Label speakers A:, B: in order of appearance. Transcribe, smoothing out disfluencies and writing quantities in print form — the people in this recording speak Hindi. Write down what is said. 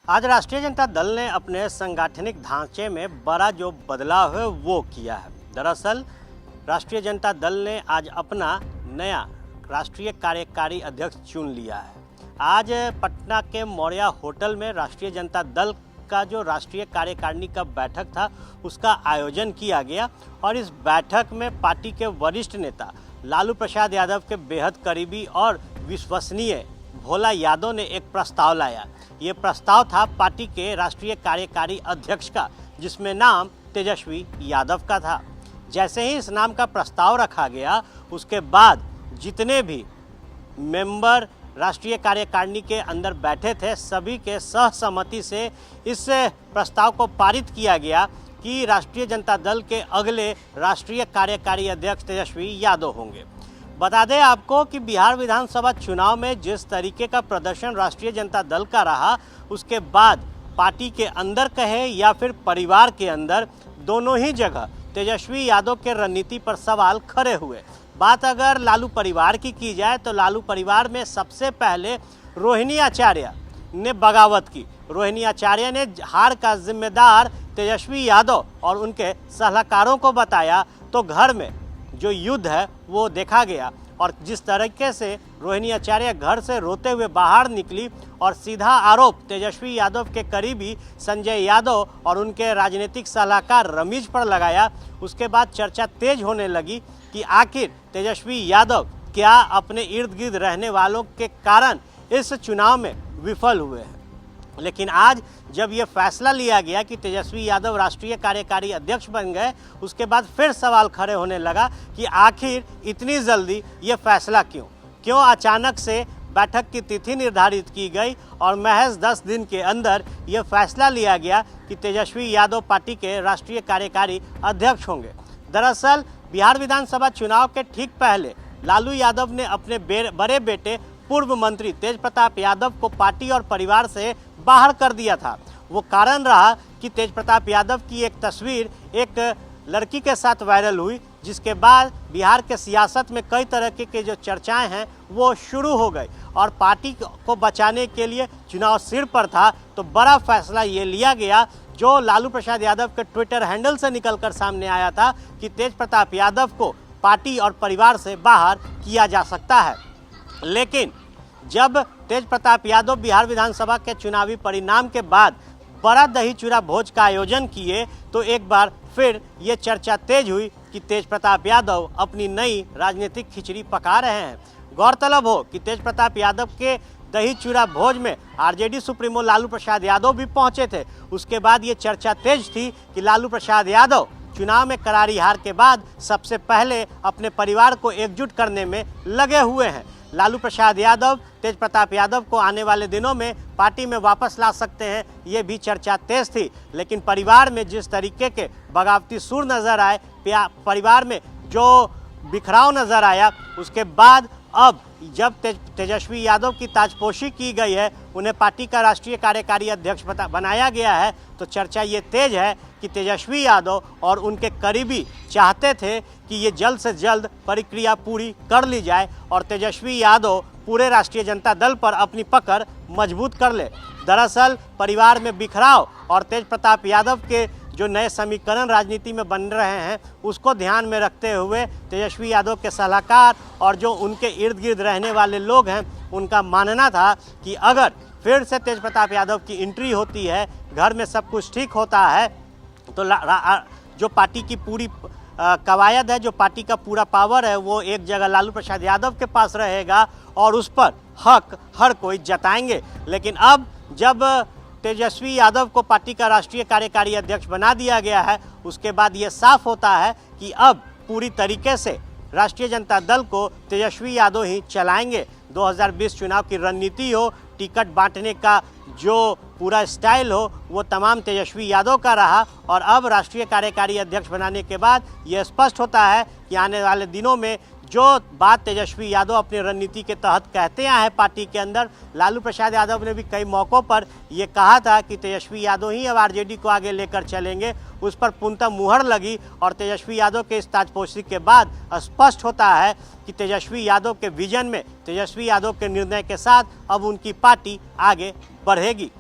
A: आज राष्ट्रीय जनता दल ने अपने सांगठनिक ढांचे में बड़ा जो बदलाव है वो किया है। दरअसल राष्ट्रीय जनता दल ने आज अपना नया राष्ट्रीय कार्यकारी अध्यक्ष चुन लिया है। आज पटना के मौर्या होटल में राष्ट्रीय जनता दल का जो राष्ट्रीय कार्यकारिणी का बैठक था उसका आयोजन किया गया और इस बैठक में पार्टी के वरिष्ठ नेता लालू प्रसाद यादव के बेहद करीबी और विश्वसनीय भोला यादव ने एक प्रस्ताव लाया। ये प्रस्ताव था पार्टी के राष्ट्रीय कार्यकारी अध्यक्ष का, जिसमें नाम तेजस्वी यादव का था। जैसे ही इस नाम का प्रस्ताव रखा गया उसके बाद जितने भी मेंबर राष्ट्रीय कार्यकारिणी के अंदर बैठे थे सभी के सहसम्मति से इस प्रस्ताव को पारित किया गया कि राष्ट्रीय जनता दल के अगले राष्ट्रीय कार्यकारी अध्यक्ष तेजस्वी यादव होंगे। बता दें आपको कि बिहार विधानसभा चुनाव में जिस तरीके का प्रदर्शन राष्ट्रीय जनता दल का रहा, उसके बाद पार्टी के अंदर कहे या फिर परिवार के अंदर, दोनों ही जगह तेजस्वी यादव के रणनीति पर सवाल खड़े हुए। बात अगर लालू परिवार की जाए तो लालू परिवार में सबसे पहले रोहिणी आचार्य ने बगावत की। रोहिणी आचार्य ने हार का जिम्मेदार तेजस्वी यादव और उनके सलाहकारों को बताया, तो घर में जो युद्ध है वो देखा गया। और जिस तरीके से रोहिणी आचार्य घर से रोते हुए बाहर निकली और सीधा आरोप तेजस्वी यादव के करीबी संजय यादव और उनके राजनीतिक सलाहकार रमीज पर लगाया, उसके बाद चर्चा तेज होने लगी कि आखिर तेजस्वी यादव क्या अपने इर्द गिर्द रहने वालों के कारण इस चुनाव में विफल हुए हैं। लेकिन आज जब ये फैसला लिया गया कि तेजस्वी यादव राष्ट्रीय कार्यकारी अध्यक्ष बन गए, उसके बाद फिर सवाल खड़े होने लगा कि आखिर इतनी जल्दी ये फैसला क्यों अचानक से बैठक की तिथि निर्धारित की गई और महज 10 दिन के अंदर ये फैसला लिया गया कि तेजस्वी यादव पार्टी के राष्ट्रीय कार्यकारी अध्यक्ष होंगे। दरअसल बिहार विधानसभा चुनाव के ठीक पहले लालू यादव ने अपने बड़े बेटे पूर्व मंत्री तेज प्रताप यादव को पार्टी और परिवार से बाहर कर दिया था। वो कारण रहा कि तेज प्रताप यादव की एक तस्वीर एक लड़की के साथ वायरल हुई, जिसके बाद बिहार के सियासत में कई तरह के जो चर्चाएं हैं वो शुरू हो गई और पार्टी को बचाने के लिए चुनाव सिर पर था, तो बड़ा फैसला ये लिया गया जो लालू प्रसाद यादव के ट्विटर हैंडल से निकलकर सामने आया था कि तेज प्रताप यादव को पार्टी और परिवार से बाहर किया जा सकता है। लेकिन जब तेज प्रताप यादव बिहार विधानसभा के चुनावी परिणाम के बाद बड़ा दही चूड़ा भोज का आयोजन किए, तो एक बार फिर ये चर्चा तेज हुई कि तेज प्रताप यादव अपनी नई राजनीतिक खिचड़ी पका रहे हैं। गौरतलब हो कि तेज प्रताप यादव के दही चूड़ा भोज में आरजेडी सुप्रीमो लालू प्रसाद यादव भी पहुंचे थे। उसके बाद ये चर्चा तेज थी कि लालू प्रसाद यादव चुनाव में करारी हार के बाद सबसे पहले अपने परिवार को एकजुट करने में लगे हुए हैं। लालू प्रसाद यादव तेज प्रताप यादव को आने वाले दिनों में पार्टी में वापस ला सकते हैं, ये भी चर्चा तेज थी। लेकिन परिवार में जिस तरीके के बगावती सुर नज़र आए, परिवार में जो बिखराव नज़र आया, उसके बाद अब जब तेजस्वी यादव की ताजपोशी की गई है, उन्हें पार्टी का राष्ट्रीय कार्यकारी अध्यक्ष बनाया गया है, तो चर्चा ये तेज है कि तेजस्वी यादव और उनके करीबी चाहते थे कि ये जल्द से जल्द प्रक्रिया पूरी कर ली जाए और तेजस्वी यादव पूरे राष्ट्रीय जनता दल पर अपनी पकड़ मजबूत कर ले। दरअसल परिवार में बिखराव और तेज प्रताप यादव के जो नए समीकरण राजनीति में बन रहे हैं उसको ध्यान में रखते हुए तेजस्वी यादव के सलाहकार और जो उनके इर्द गिर्द रहने वाले लोग हैं, उनका मानना था कि अगर फिर से तेज प्रताप यादव की एंट्री होती है, घर में सब कुछ ठीक होता है, तो जो पार्टी की पूरी कवायद है, जो पार्टी का पूरा पावर है, वो एक जगह लालू प्रसाद यादव के पास रहेगा और उस पर हक हर कोई जताएंगे। लेकिन अब जब तेजस्वी यादव को पार्टी का राष्ट्रीय कार्यकारी अध्यक्ष बना दिया गया है, उसके बाद ये साफ होता है कि अब पूरी तरीके से राष्ट्रीय जनता दल को तेजस्वी यादव ही चलाएंगे। 2020 चुनाव की रणनीति हो, टिकट बांटने का जो पूरा स्टाइल हो, वो तमाम तेजस्वी यादव का रहा और अब राष्ट्रीय कार्यकारी अध्यक्ष बनाने के बाद ये स्पष्ट होता है कि आने वाले दिनों में जो बात तेजस्वी यादव अपनी रणनीति के तहत कहते आए हैं पार्टी के अंदर, लालू प्रसाद यादव ने भी कई मौक़ों पर ये कहा था कि तेजस्वी यादव ही अब आरजेडी को आगे लेकर चलेंगे, उस पर पूर्णतः मुहर लगी और तेजस्वी यादव के इस ताजपोशी के बाद स्पष्ट होता है कि तेजस्वी यादव के विजन में, तेजस्वी यादव के निर्णय के साथ अब उनकी पार्टी आगे बढ़ेगी।